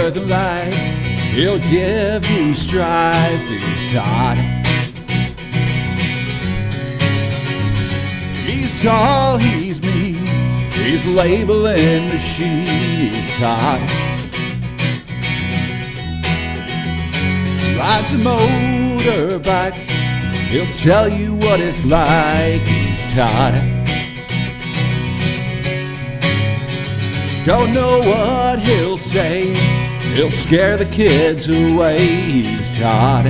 brighter than light. He'll give you strife. He's Todd. He's tall, he's mean, he's labeling machine. He's Todd. Rides a motorbike, he'll tell you what it's like. He's Todd. Don't know what he'll say, he'll scare the kids away. He's Todd.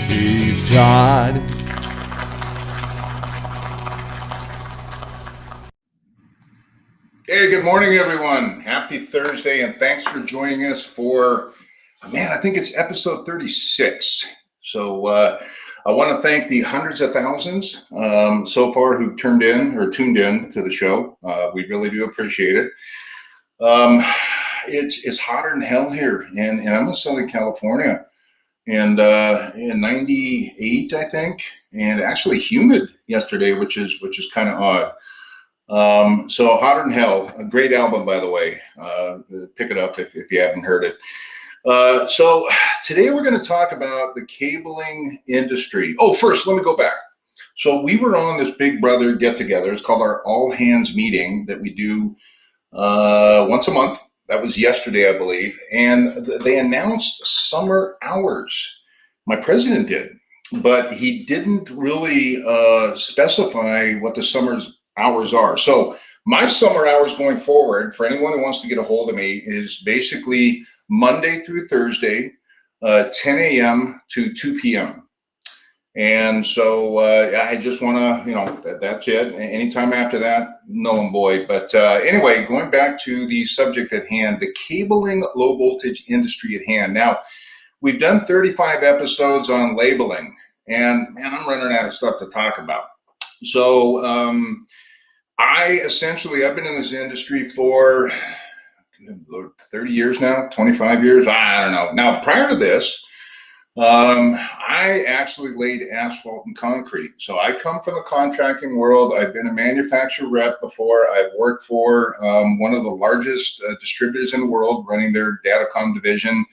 He's Todd. Hey, good morning, everyone. Happy Thursday, and thanks for joining us for, I think it's episode 36. So I want to thank the hundreds of thousands so far who've tuned in to the show. We really do appreciate it. It's hotter than hell here, and I'm in Southern California, and in 98, I think, and actually humid yesterday, which is kind of odd. So Hotter Than Hell, a great album, by the way. Pick it up if you haven't heard it. So today we're going to talk about the cabling industry. Oh, first, let me go back. So we were on this Big Brother get-together. It's called our all-hands meeting that we do once a month. That was yesterday, I believe. And they announced summer hours. My president did, but he didn't really specify what the summer's hours are. So my summer hours going forward, for anyone who wants to get a hold of me, is basically Monday through Thursday, 10 a.m. to 2 p.m. And so I just want to, that's it. Anytime after that, null and void. But anyway, going back to the subject at hand, the cabling low voltage industry at hand. Now, we've done 35 episodes on labeling, and man, I'm running out of stuff to talk about. So I've been in this industry for 30 years now, 25 years, I don't know. Now, prior to this, I actually laid asphalt and concrete. So I come from the contracting world. I've been a manufacturer rep before. I've worked for one of the largest distributors in the world, running their Datacom division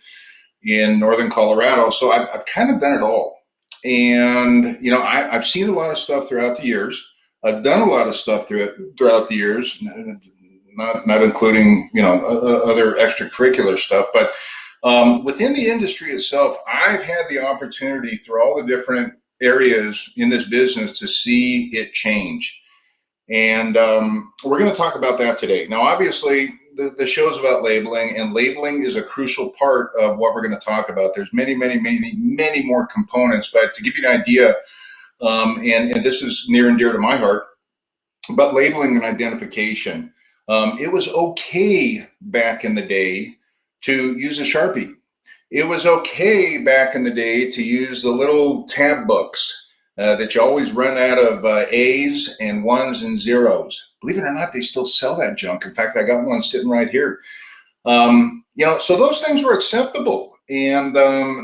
in northern Colorado. So I've kind of done it all. And, I've seen a lot of stuff throughout the years. I've done a lot of stuff throughout the years, not including, other extracurricular stuff. But within the industry itself, I've had the opportunity through all the different areas in this business to see it change. And we're going to talk about that today. Now, obviously, the show's about labeling, and labeling is a crucial part of what we're going to talk about. There's many, many, many, many more components. But to give you an idea, and this is near and dear to my heart, but labeling and identification. It was okay back in the day to use a Sharpie. It was okay back in the day to use the little tab books that you always run out of A's and ones and zeros. Believe it or not, they still sell that junk. In fact, I got one sitting right here. So those things were acceptable. And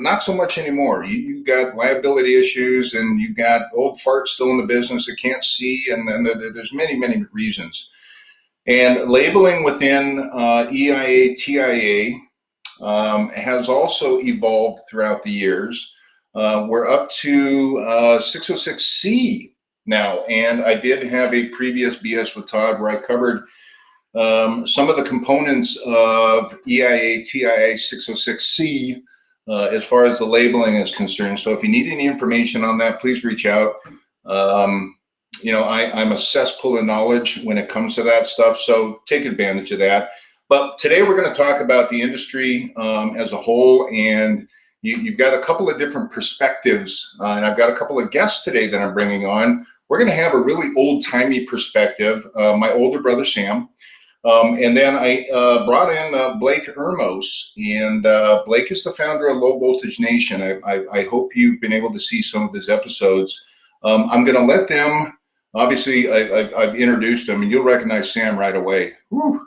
not so much anymore. You've got liability issues, and you've got old farts still in the business that can't see, and then there's many, many reasons. And labeling within EIA, TIA has also evolved throughout the years. We're up to 606C now, and I did have a previous BS with Todd where I covered some of the components of EIA, TIA 606C as far as the labeling is concerned. So if you need any information on that, please reach out. I'm a cesspool of knowledge when it comes to that stuff, so take advantage of that. But today we're going to talk about the industry as a whole, and you've got a couple of different perspectives, and I've got a couple of guests today that I'm bringing on. We're going to have a really old-timey perspective. My older brother, Sam. And then I brought in Blake Urmos, and Blake is the founder of Low Voltage Nation. I hope you've been able to see some of his episodes. I'm going to let them, obviously, I've introduced them, and you'll recognize Sam right away. Whew.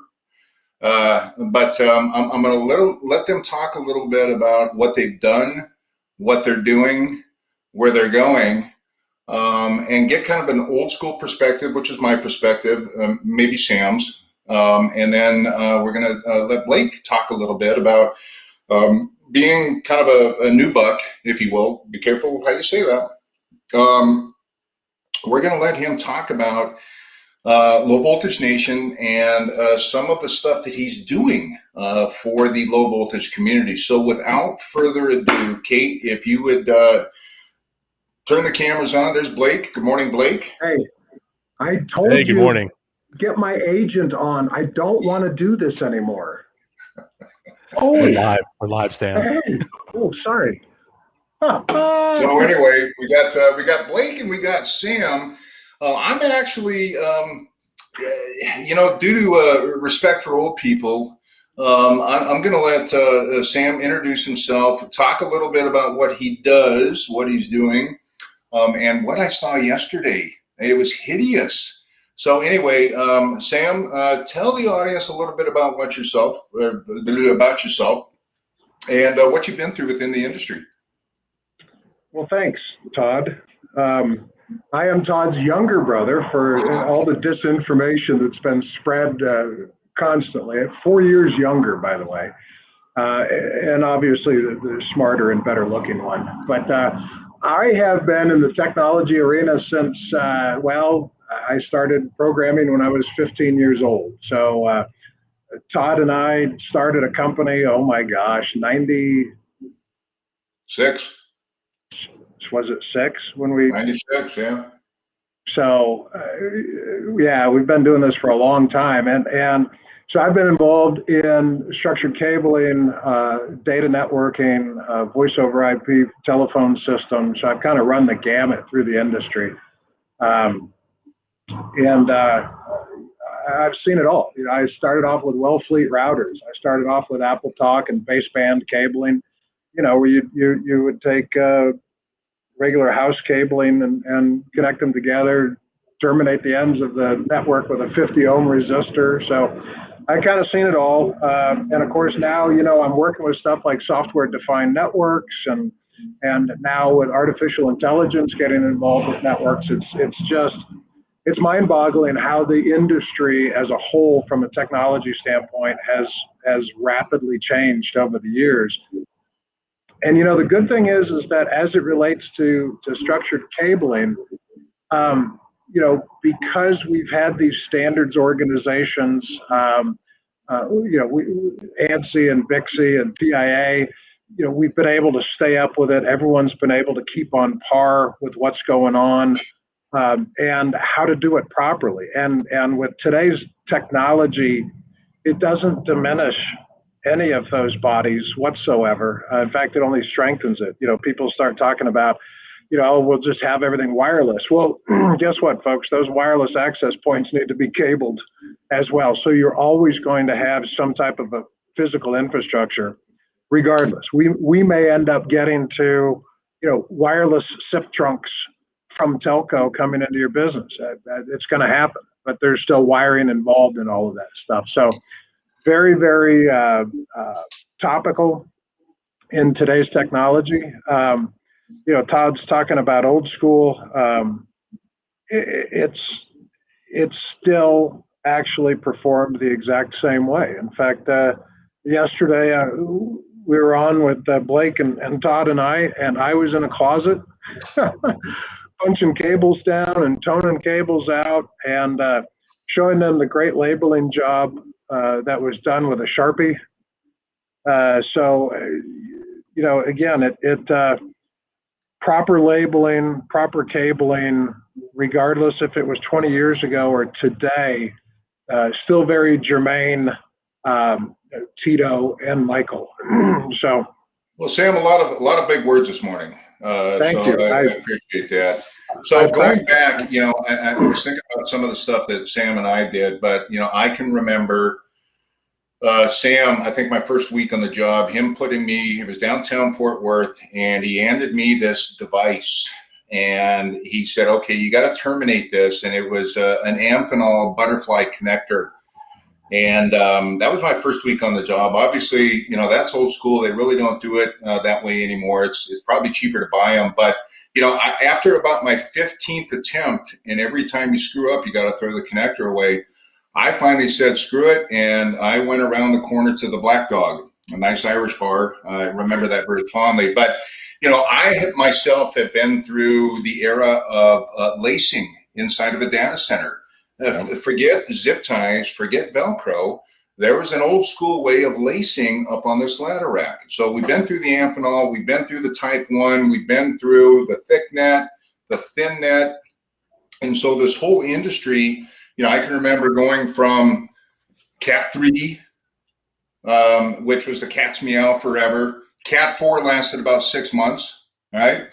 But I'm going to let them talk a little bit about what they've done, what they're doing, where they're going, and get kind of an old school perspective, which is my perspective, maybe Sam's. And then we're going to let Blake talk a little bit about being kind of a new buck, if you will. Be careful how you say that. We're going to let him talk about Low Voltage Nation and some of the stuff that he's doing for the low voltage community. So without further ado, Kate, if you would turn the cameras on. There's Blake. Good morning, Blake. Hey, I told Hey, good you, morning. get my agent on. I don't want to do this anymore. Oh, We're live, Stan. hey. Oh, sorry. So anyway, we got Blake and we got Sam. I'm actually, due to respect for old people, I'm going to let Sam introduce himself, talk a little bit about what he does, what he's doing, and what I saw yesterday. It was hideous. So anyway, Sam, tell the audience a little bit about yourself, and what you've been through within the industry. Well, thanks, Todd. I am Todd's younger brother for all the disinformation that's been spread constantly. 4 years younger, by the way, and obviously the smarter and better looking one. But I have been in the technology arena since, I started programming when I was 15 years old. So Todd and I started a company, oh my gosh, 96. Was it 6 when we? 96, yeah. So, we've been doing this for a long time. And so I've been involved in structured cabling, data networking, voice over IP, telephone systems. So I've kind of run the gamut through the industry. I've seen it all. I started off with Wellfleet routers. I started off with Apple Talk and baseband cabling, where you would take regular house cabling and connect them together, terminate the ends of the network with a 50 ohm resistor. So I kind of seen it all. And of course now, I'm working with stuff like software defined networks and now with artificial intelligence getting involved with networks. It's mind boggling how the industry as a whole from a technology standpoint has rapidly changed over the years. And the good thing is that as it relates to structured cabling, because we've had these standards organizations, ANSI and BICSI and PIA, we've been able to stay up with it. Everyone's been able to keep on par with what's going on and how to do it properly. And with today's technology, it doesn't diminish any of those bodies whatsoever. In fact, it only strengthens it. People start talking about, we'll just have everything wireless. Well, guess what, folks? Those wireless access points need to be cabled as well. So you're always going to have some type of a physical infrastructure, regardless. We may end up getting to, wireless SIP trunks from telco coming into your business. It's going to happen, but there's still wiring involved in all of that stuff. So very, very topical in today's technology. Todd's talking about old school. It's still actually performed the exact same way. In fact, yesterday we were on with Blake and Todd and I was in a closet punching cables down and toning cables out and showing them the great labeling job that was done with a Sharpie. Again, proper labeling, proper cabling, regardless if it was 20 years ago or today, still very germane, Tito and Michael. Well, Sam, a lot of big words this morning. Thank you. I appreciate that. So going back, I was thinking about some of the stuff that Sam and I did, but I can remember Sam, I think my first week on the job, him putting me, it was downtown Fort Worth, and he handed me this device and he said, okay, you got to terminate this. And it was an Amphenol butterfly connector. And that was my first week on the job. Obviously, that's old school. They really don't do it that way anymore. It's probably cheaper to buy them. But, after about my 15th attempt, and every time you screw up, you got to throw the connector away. I finally said, screw it. And I went around the corner to the Black Dog, a nice Irish bar. I remember that very fondly. But, I myself have been through the era of lacing inside of a data center. Forget zip ties, forget Velcro. There was an old school way of lacing up on this ladder rack. So we've been through the Amphenol, we've been through the Type 1, we've been through the thick net, the thin net. And so this whole industry, I can remember going from Cat 3, which was the cat's meow forever. Cat 4 lasted about 6 months, right?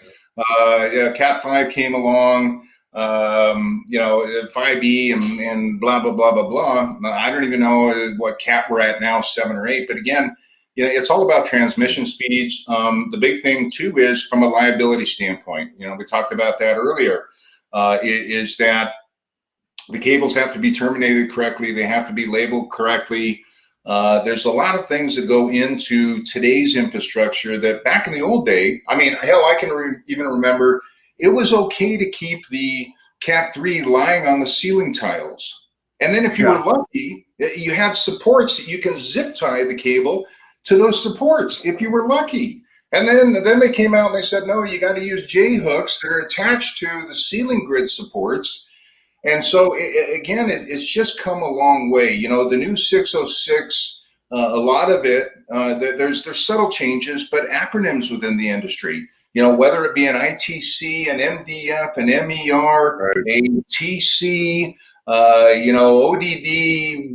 Cat 5 came along, 5E and blah, blah, blah, blah, blah. I don't even know what cat we're at now, 7 or 8. But again, it's all about transmission speeds. The big thing too is from a liability standpoint, we talked about that earlier, is that the cables have to be terminated correctly. They have to be labeled correctly. There's a lot of things that go into today's infrastructure that back in the old day, I mean, hell, I can even remember it was okay to keep the Cat 3 lying on the ceiling tiles. And then if you were lucky, you had supports that you can zip tie the cable to those supports if you were lucky. And then they came out and they said, no, you got to use J hooks that are attached to the ceiling grid supports. And so, again, it's just come a long way. The new 606, a lot of it, there's subtle changes, but acronyms within the industry, whether it be an ITC, an MDF, an MER, a TC, ODD,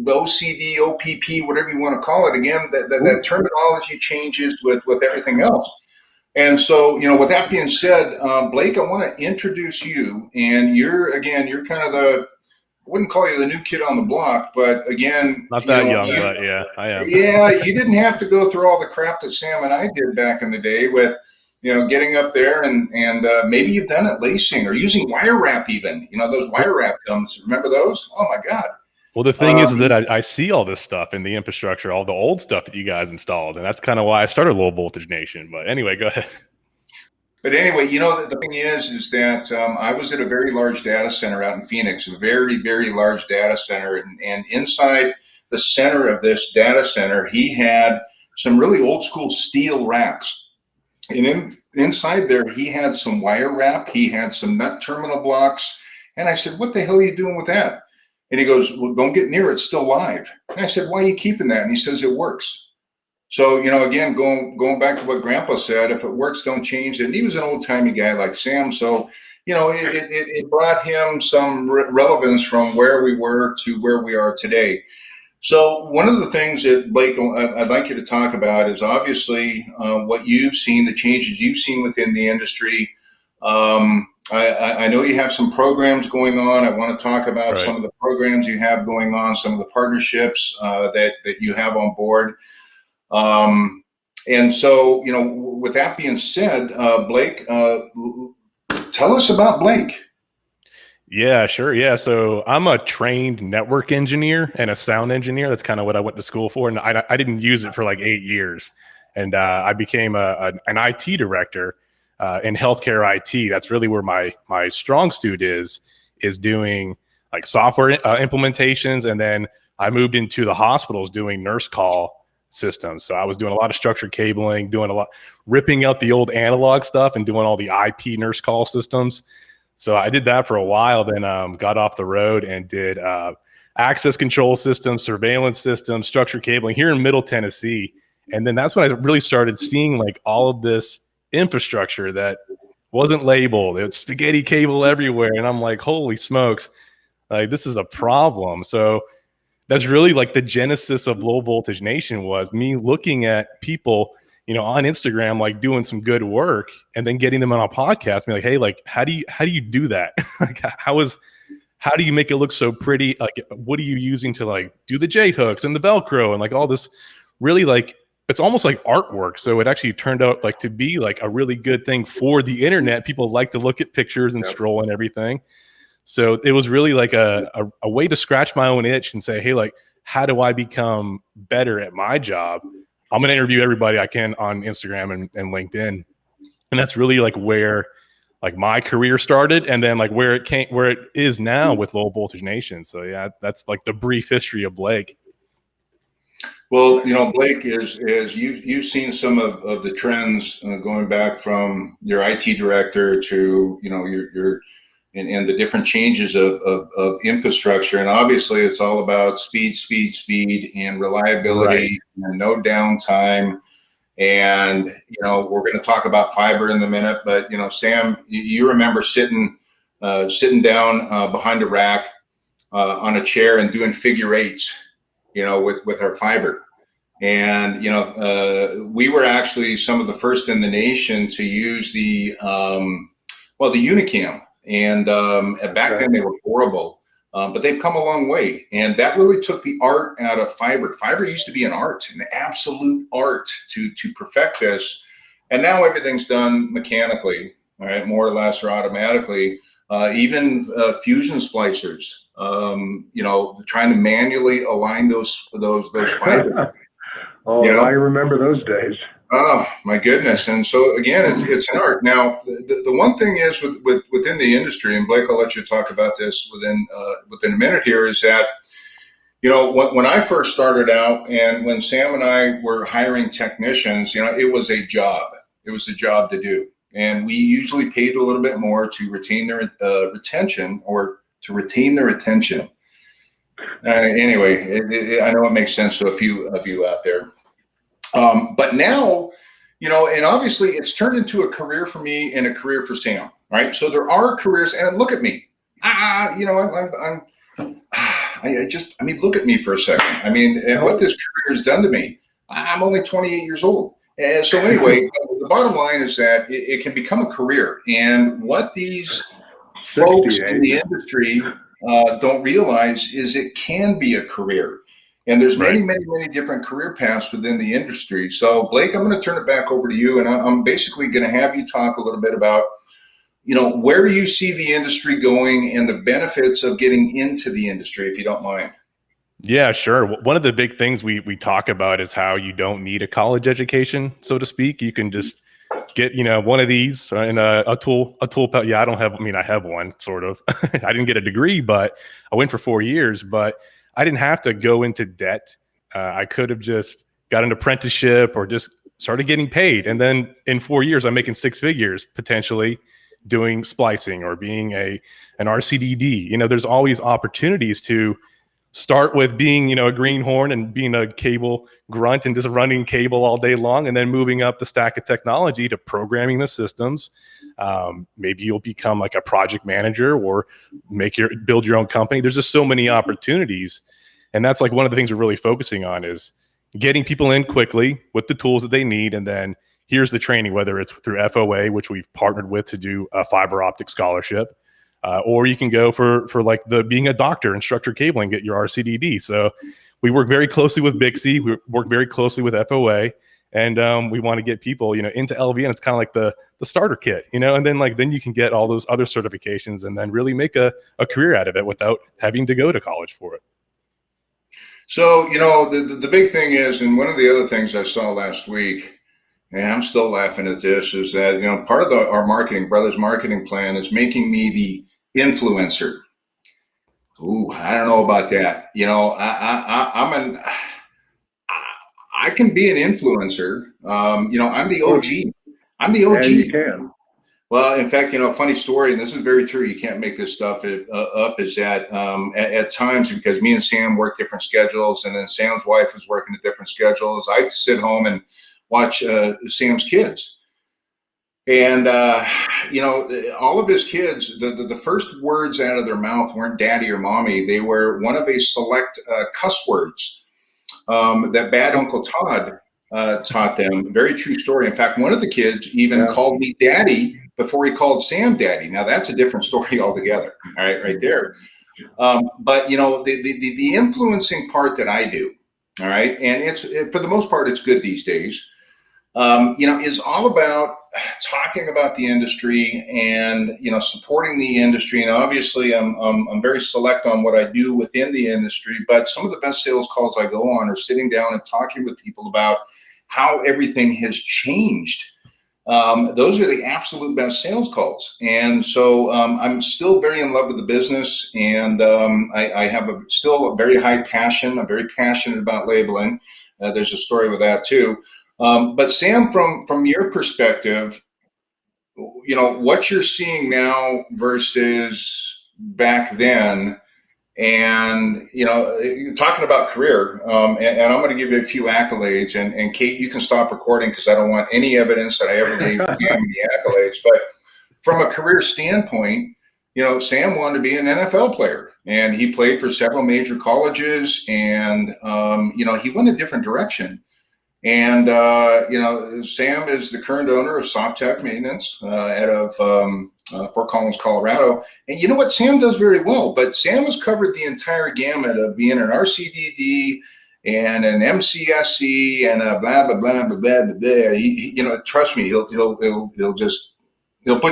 OCD, OPP, whatever you want to call it. Again, that terminology changes with everything else. And so, with that being said, Blake, I want to introduce you, and you're kind of I wouldn't call you the new kid on the block, but again, not that young, but yeah, I am. Yeah, you didn't have to go through all the crap that Sam and I did back in the day with, getting up there and maybe you've done it lacing or using wire wrap even, those wire wrap gums. Remember those? Oh my God. Well, the thing is that I see all this stuff in the infrastructure, all the old stuff that you guys installed, and that's kind of why I started Low Voltage Nation. But anyway, go ahead. But anyway, the thing is that I was at a very large data center out in Phoenix, a very, very large data center. And inside the center of this data center, he had some really old school steel racks. And inside there, he had some wire wrap. He had some nut terminal blocks. And I said, what the hell are you doing with that? And he goes, well, don't get near it. It's still live. And I said, why are you keeping that? And he says, it works. So, again, going back to what Grandpa said, if it works, don't change it. And he was an old-timey guy like Sam. So, it brought him some relevance from where we were to where we are today. So one of the things that, Blake, I'd like you to talk about is obviously what you've seen, the changes you've seen within the industry. I know you have some programs going on. I want to talk about some of the programs you have going on, some of the partnerships that you have on board. And so, with that being said, Blake, tell us about Blake. Yeah, sure. Yeah. So I'm a trained network engineer and a sound engineer. That's kind of what I went to school for. And I didn't use it for like 8 years. And I became an IT director in healthcare IT. That's really where my strong suit is doing like software implementations. And then I moved into the hospitals doing nurse call systems. So I was doing a lot of structured cabling, ripping out the old analog stuff and doing all the IP nurse call systems. So I did that for a while, then got off the road and did access control systems, surveillance systems, structured cabling here in Middle Tennessee. And then that's when I really started seeing like all of this infrastructure that wasn't labeled. It was spaghetti cable everywhere. And I'm like, holy smokes, like this is a problem. So that's really like the genesis of Low Voltage Nation was me looking at people on Instagram, like doing some good work and then getting them on a podcast, be like, hey, like, how do you do that? Like, how do you make it look so pretty? Like, what are you using to like do the J hooks and the Velcro and like all this really like, it's almost like artwork. So it actually turned out like to be like a really good thing for the internet. People like to look at pictures and scroll and everything. So it was really like a way to scratch my own itch and say, hey, like, how do I become better at my job? I'm going to interview everybody I can on Instagram and LinkedIn. And that's really like where like my career started, and then like where it is now with Low Voltage Nation. So yeah, that's like the brief history of Blake. Well, Blake is you've seen some of the trends going back from your IT director to your and the different changes of infrastructure, and obviously it's all about speed, and reliability, Right. and no downtime. And we're going to talk about fiber in a minute, but Sam, you remember sitting down behind a rack on a chair and doing figure eights, with our fiber. And we were actually some of the first in the nation to use the Unicam, and back then they were horrible. But they've come a long way, and that really took the art out of fiber. Fiber used to be an absolute art to perfect this, and now everything's done mechanically, all right, more or less, or automatically. Even fusion splicers, trying to manually align those fibers. I remember those days. Oh my goodness! And so again, it's an art. Now, the one thing is within the industry, and Blake, I'll let you talk about this within a minute here, is that when I first started out, and when Sam and I were hiring technicians, it was a job. It was a job to do, and we usually paid a little bit more to retain their attention. Anyway, I know it makes sense to a few of you out there. But now, and obviously it's turned into a career for me and a career for Sam, right? So there are careers, and look at me. Look at me for a second. I mean, what this career has done to me. I'm only 28 years old. And so anyway, the bottom line is that it can become a career. And what these folks in the industry don't realize is it can be a career. And there's many different career paths within the industry. So Blake, I'm going to turn it back over to you, and I'm basically going to have you talk a little bit about, where you see the industry going and the benefits of getting into the industry, if you don't mind. Yeah, sure. One of the big things we talk about is how you don't need a college education, so to speak. You can just get, one of these and a tool. Yeah, I have one sort of. I didn't get a degree, but I went for 4 years, but I didn't have to go into debt. I could have just got an apprenticeship or just started getting paid. And then in 4 years, I'm making 6 figures, potentially doing splicing or being an RCDD. There's always opportunities to start with being, a greenhorn and being a cable grunt and just running cable all day long, and then moving up the stack of technology to programming the systems. Maybe you'll become like a project manager or build your own company. There's just so many opportunities. And that's like one of the things we're really focusing on is getting people in quickly with the tools that they need. And then here's the training, whether it's through FOA, which we've partnered with to do a fiber optic scholarship, or you can go for like being a doctor and structured cabling, get your RCDD. So we work very closely with Bixby. We work very closely with FOA, and we want to get people, into LVN. It's kind of like the starter kit, and then you can get all those other certifications and then really make a career out of it without having to go to college for it. So, the big thing is, and one of the other things I saw last week, and I'm still laughing at this, is that, part of our brothers marketing plan is making me the influencer. Ooh, I don't know about that. I can be an influencer. I'm the OG. I'm the OG. Yeah, you can. Well, in fact, funny story, and this is very true. You can't make this stuff up. Is that at times, because me and Sam work different schedules, and then Sam's wife is working at different schedules, I sit home and watch Sam's kids. And, all of his kids, the first words out of their mouth weren't daddy or mommy. They were one of a select cuss words that bad Uncle Todd taught them. Very true story. In fact, one of the kids even called me daddy before he called Sam daddy. Now, that's a different story altogether. All right there. But, the influencing part that I do, all right, and for the most part, it's good these days. Is all about talking about the industry and, supporting the industry. And obviously I'm very select on what I do within the industry, but some of the best sales calls I go on are sitting down and talking with people about how everything has changed those are the absolute best sales calls. And so I'm still very in love with the business, and I have still a very high passion. I'm very passionate about labeling. There's a story with that too. But Sam, from your perspective, what you're seeing now versus back then, and talking about career, and I'm going to give you a few accolades, and Kate, you can stop recording because I don't want any evidence that I ever gave Sam the accolades. But from a career standpoint, Sam wanted to be an NFL player, and he played for several major colleges, and he went a different direction. And Sam is the current owner of Softtech Maintenance out of Fort Collins, Colorado. And you know what? Sam does very well, but Sam has covered the entire gamut of being an RCDD and an MCSC and a blah blah blah blah blah blah. He trust me, he'll put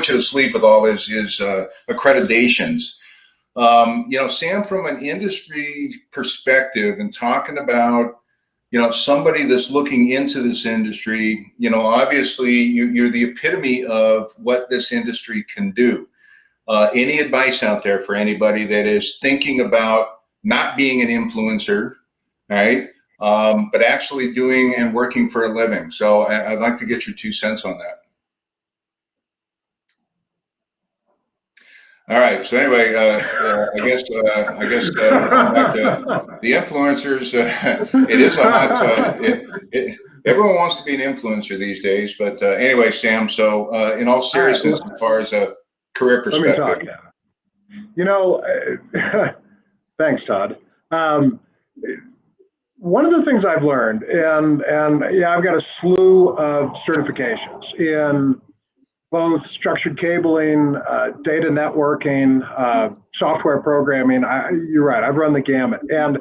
you to sleep with all his accreditations. Sam, from an industry perspective, and talking about somebody that's looking into this industry, obviously you're the epitome of what this industry can do. Any advice out there for anybody that is thinking about not being an influencer, right? But actually doing and working for a living. So I'd like to get your 2 cents on that. All right. So anyway, I guess back to the influencers. It is a hot. Everyone wants to be an influencer these days. But anyway, Sam. So in all seriousness, as far as a career perspective, let me talk. Thanks, Todd. One of the things I've learned, and I've got a slew of certifications in both structured cabling, data networking, software programming. You're right, I've run the gamut. And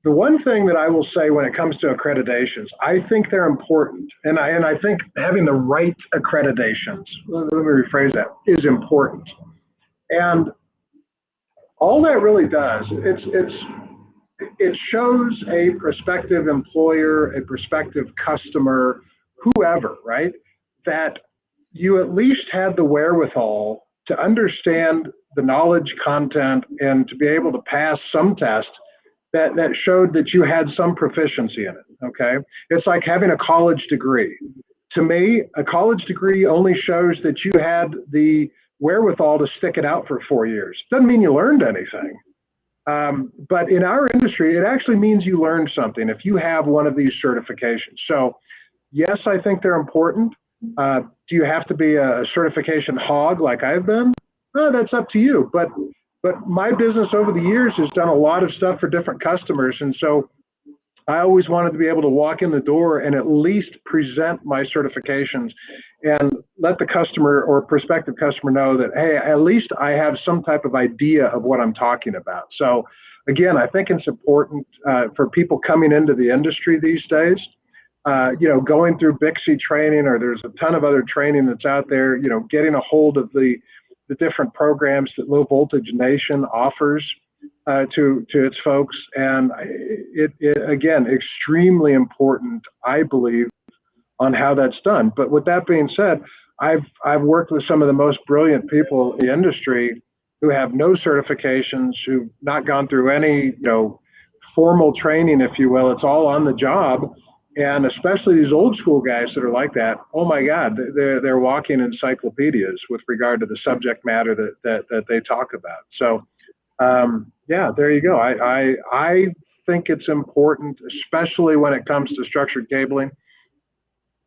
the one thing that I will say when it comes to accreditations, I think they're important. And I think having the right accreditations, let me rephrase that, is important. And all that really does, it shows a prospective employer, a prospective customer, whoever, right, that you at least had the wherewithal to understand the knowledge content and to be able to pass some test that showed that you had some proficiency in it, okay? It's like having a college degree. To me, a college degree only shows that you had the wherewithal to stick it out for 4 years. Doesn't mean you learned anything. But in our industry, it actually means you learned something if you have one of these certifications. So yes, I think they're important. Do you have to be a certification hog like I've been? No, that's up to you. But my business over the years has done a lot of stuff for different customers. And so I always wanted to be able to walk in the door and at least present my certifications and let the customer or prospective customer know that, hey, at least I have some type of idea of what I'm talking about. So again, I think it's important for people coming into the industry these days. Going through Bixby training, or there's a ton of other training that's out there, getting a hold of the different programs that Low Voltage Nation offers to its folks. And it again, extremely important, I believe, on how that's done. But with that being said, I've worked with some of the most brilliant people in the industry who have no certifications, who've not gone through any, formal training, if you will. It's all on the job. And especially these old school guys that are like that, oh my God, they're walking encyclopedias with regard to the subject matter that they talk about. So, there you go. I think it's important, especially when it comes to structured cabling.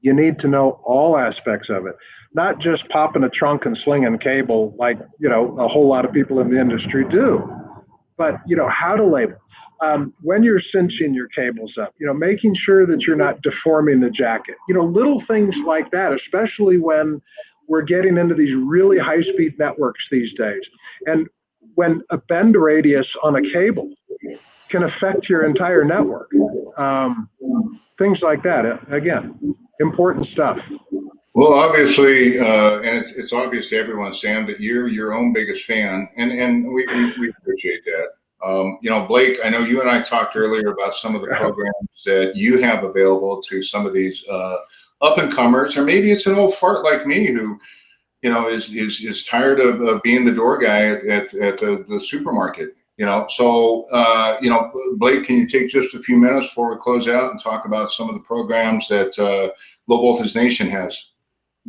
You need to know all aspects of it, not just popping a trunk and slinging cable like, a whole lot of people in the industry do, but, how to label. When you're cinching your cables up, making sure that you're not deforming the jacket, little things like that, especially when we're getting into these really high-speed networks these days. And when a bend radius on a cable can affect your entire network, things like that. Again, important stuff. Well, obviously, and it's obvious to everyone, Sam, that you're your own biggest fan, and we appreciate that. Blake, I know you and I talked earlier about some of the programs that you have available to some of these up and comers, or maybe it's an old fart like me who, is tired of being the door guy at the supermarket. So Blake, can you take just a few minutes before we close out and talk about some of the programs that Low Voltage Nation has?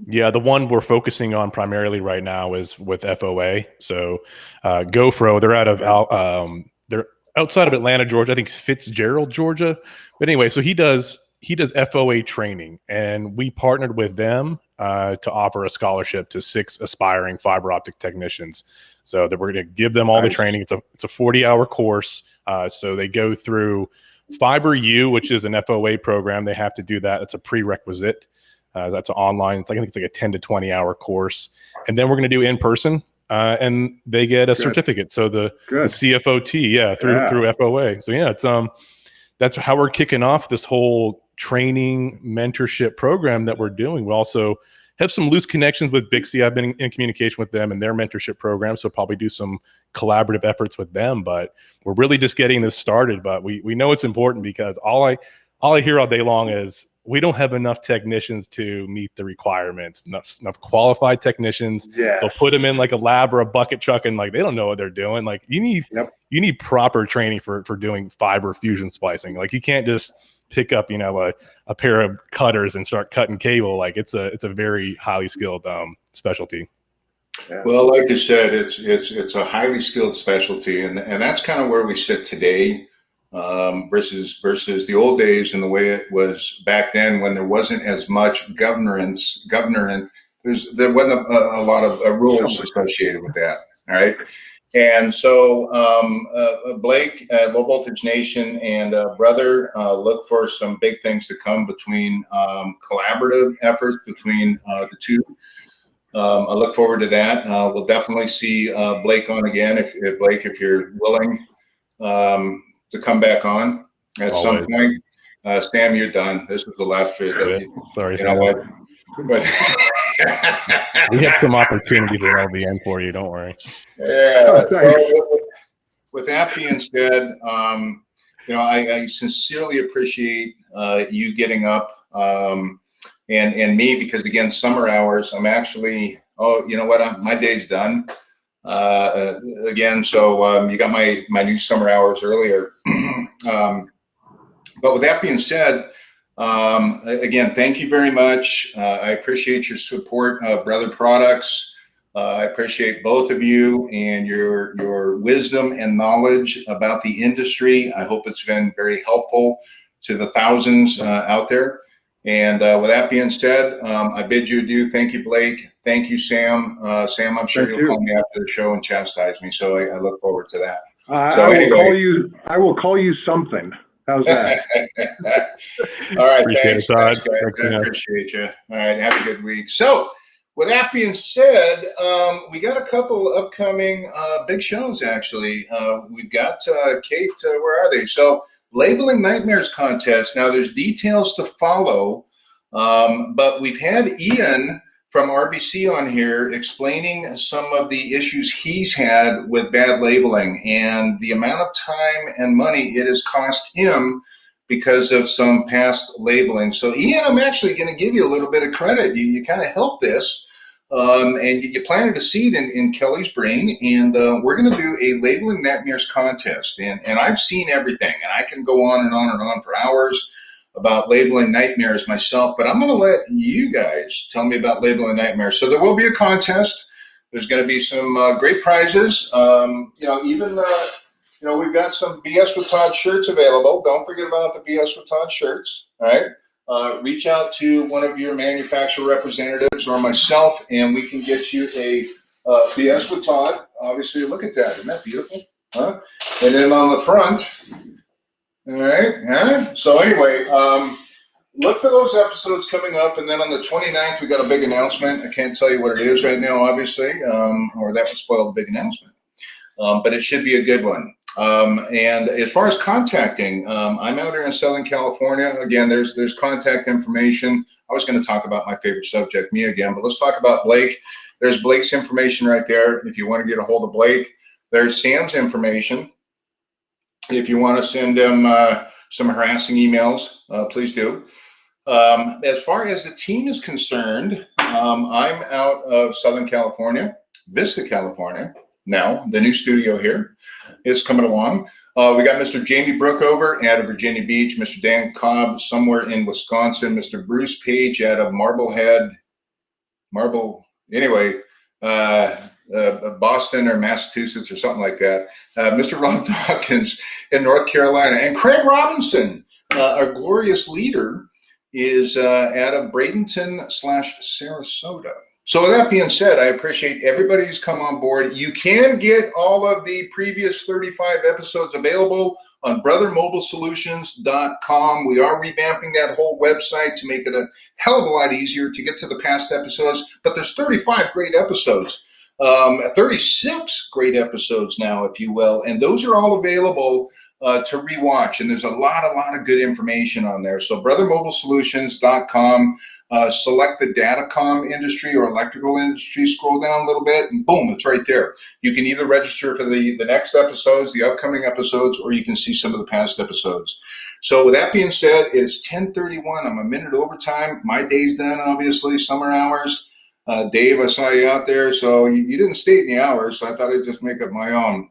Yeah, the one we're focusing on primarily right now is with FOA. So GoFro, they're out of they're outside of Atlanta, Georgia. I think it's Fitzgerald, Georgia. But anyway, so he does FOA training, and we partnered with them to offer a scholarship to 6 aspiring fiber optic technicians. So that we're going to give them all the training. It's a 40-hour course. So they go through Fiber U, which is an FOA program. They have to do that. It's a prerequisite. That's online. I think it's like a 10 to 20 hour course. And then we're going to do in person, and they get a certificate. So the CFOT, through FOA. So yeah, it's that's how we're kicking off this whole training mentorship program that we're doing. We also have some loose connections with Bixby. I've been in communication with them and their mentorship program, so probably do some collaborative efforts with them. But we're really just getting this started. But we know it's important, because all I hear all day long is we don't have enough technicians to meet the requirements, enough qualified technicians. Yeah. They'll put them in like a lab or a bucket truck, and like they don't know what they're doing. Like you need proper training for doing fiber fusion splicing. Like you can't just pick up a pair of cutters and start cutting cable. Like it's a very highly skilled specialty. Yeah. Well, like you said, it's a highly skilled specialty, and that's kind of where we sit today. Versus the old days and the way it was back then, when there wasn't as much governance. There wasn't a lot of rules associated with that. All right. And so Blake, Low Voltage Nation, and brother, look for some big things to come between collaborative efforts between the two. I look forward to that. We'll definitely see Blake on again if you're willing to come back on at some point. Sam, you're done. This was the last trip. Sorry, you know what? But we have some opportunities at LVN for you. Don't worry. Yeah. With that being said, I sincerely appreciate you getting up and me, because again, summer hours. I'm actually. Oh, you know what? My day's done. Again, so you got my new summer hours earlier. But with that being said, again, thank you very much. I appreciate your support of Brother Products. I appreciate both of you and your wisdom and knowledge about the industry. I hope it's been very helpful to the thousands out there. And with that being said, I bid you adieu. Thank you, Blake. Thank you, Sam. Sam, I'm sure you'll call me after the show and chastise me. So I look forward to that. I will call you something. How's that? All right. Appreciate it, Todd. Thanks, I appreciate you. All right. Have a good week. So with that being said, we got a couple upcoming big shows, actually. We've got Kate. Where are they? So Labeling Nightmares contest. Now there's details to follow, but we've had Ian from RBC on here explaining some of the issues he's had with bad labeling and the amount of time and money it has cost him because of some past labeling. So Ian, I'm actually going to give you a little bit of credit. You kind of helped this, and you planted a seed in Kelly's brain, and we're going to do a Labeling Nightmares contest. And I've seen everything, and I can go on and on and on for hours about labeling nightmares myself, but I'm going to let you guys tell me about labeling nightmares. So there will be a contest. There's going to be some great prizes. We've got some BS with Todd shirts available. Don't forget about the BS with Todd shirts. All right. Reach out to one of your manufacturer representatives or myself, and we can get you a BS with Todd. Obviously, look at that. Isn't that beautiful? Huh? And then on the front, all right. Yeah. So anyway, look for those episodes coming up. And then on the 29th, we got a big announcement. I can't tell you what it is right now, obviously, or that would spoil the big announcement. But it should be a good one. And as far as contacting, I'm out here in Southern California. Again, there's contact information. I was going to talk about my favorite subject, me again, but let's talk about Blake. There's Blake's information right there. If you want to get a hold of Blake, there's Sam's information. If you want to send him some harassing emails, please do. As far as the team is concerned, I'm out of Southern California, Vista, California. Now, the new studio here is coming along. We got Mr. Jamie Brookover out of Virginia Beach, Mr. Dan Cobb somewhere in Wisconsin, Mr. Bruce Page out of Boston or Massachusetts or something like that. Mr. Rob Dawkins in North Carolina, and Craig Robinson, our glorious leader, is out of Bradenton/Sarasota. So with that being said, I appreciate everybody who's come on board. You can get all of the previous 35 episodes available on brothermobilesolutions.com. We are revamping that whole website to make it a hell of a lot easier to get to the past episodes. But there's 35 great episodes, 36 great episodes now, if you will. And those are all available to rewatch. And there's a lot of good information on there. So brothermobilesolutions.com. Select the datacom industry or electrical industry, scroll down a little bit, and boom, it's right there. You can either register for the next episodes, the upcoming episodes, or you can see some of the past episodes. So with that being said, it's 10:31. I'm a minute overtime. My day's done, obviously, summer hours. Dave, I saw you out there, so you didn't state the hours, so I thought I'd just make up my own.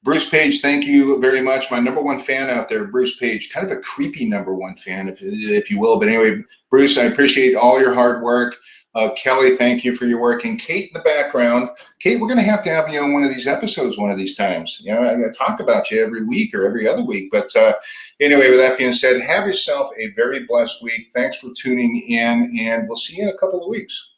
Bruce Page, thank you very much. My number one fan out there, Bruce Page, kind of a creepy number one fan, if you will. But anyway, Bruce, I appreciate all your hard work. Kelly, thank you for your work. And Kate in the background. Kate, we're going to have you on one of these episodes one of these times. You know, I talk about you every week or every other week. But anyway, with that being said, have yourself a very blessed week. Thanks for tuning in, and we'll see you in a couple of weeks.